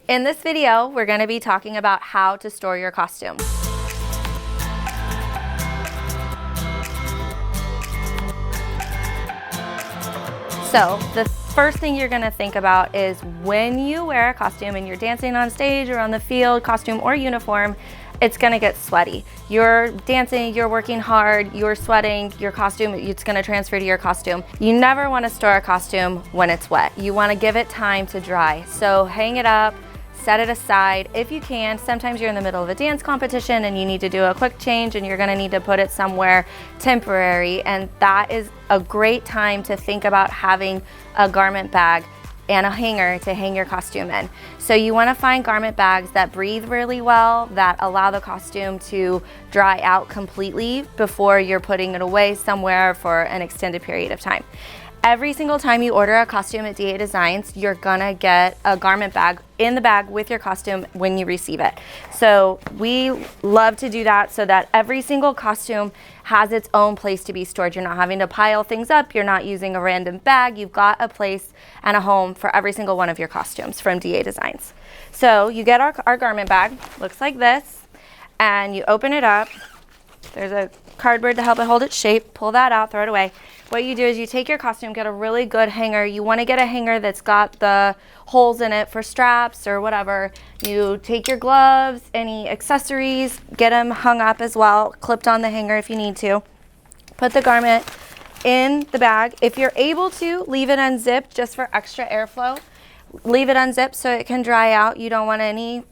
In this video, we're going to be talking about how to store your costume. So the first thing you're going to think about is when you wear a costume and you're dancing on stage or on the field, costume or uniform, it's going to get sweaty. You're dancing, you're working hard, you're sweating, your costume, it's going to transfer to your costume. You never want to store a costume when it's wet. You want to give it time to dry. So hang it up, set it aside if you can. Sometimes you're in the middle of a dance competition and you need to do a quick change and you're going to need to put it somewhere temporary, and that is a great time to think about having a garment bag and a hanger to hang your costume in. So you want to find garment bags that breathe really well, that allow the costume to dry out completely before you're putting it away somewhere for an extended period of time. Every single time you order a costume at DA Designs, you're gonna get a garment bag in the bag with your costume when you receive it. So we love to do that so that every single costume has its own place to be stored. You're not having to pile things up, you're not using a random bag, you've got a place and a home for every single one of your costumes from DA Designs. So you get our garment bag, looks like this, and you open it up. There's a cardboard to help it hold its shape. Pull that out, throw it away. What you do is you take your costume, get a really good hanger. You want to get a hanger that's got the holes in it for straps or whatever. You take your gloves, any accessories, get them hung up as well, clipped on the hanger if you need to. Put the garment in the bag. If you're able to, leave it unzipped just for extra airflow. Leave it unzipped so it can dry out. You don't want any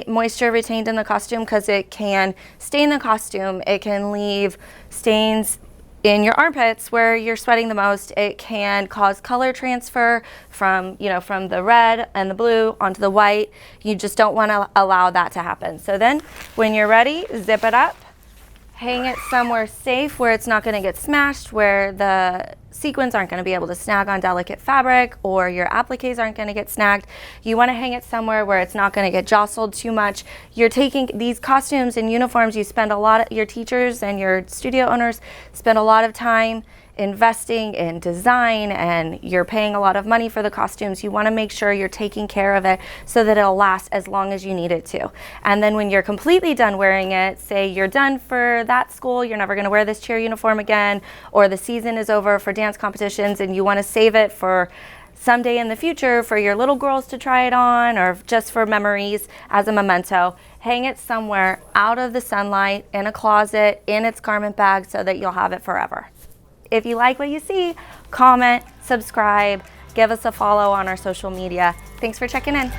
moisture retained in the costume because it can stain the costume. It can leave stains in your armpits where you're sweating the most. It can cause color transfer from the red and the blue onto the white. You just don't want to allow that to happen. So then when you're ready, zip it up, hang it somewhere safe where it's not going to get smashed, where the sequins aren't going to be able to snag on delicate fabric or your appliques aren't going to get snagged. You want to hang it somewhere where it's not going to get jostled too much. You're taking these costumes and uniforms, you spend a lot of, your teachers and your studio owners spend a lot of time investing in design, and you're paying a lot of money for the costumes. You want to make sure you're taking care of it so that it'll last as long as you need it to. And then when you're completely done wearing it, say you're done for that school, you're never going to wear this cheer uniform again, or the season is over for dance competitions and you want to save it for someday in the future for your little girls to try it on, or just for memories as a memento, hang it somewhere out of the sunlight, in a closet, in its garment bag, so that you'll have it forever. If you like what you see, comment, subscribe, give us a follow on our social media. Thanks for checking in.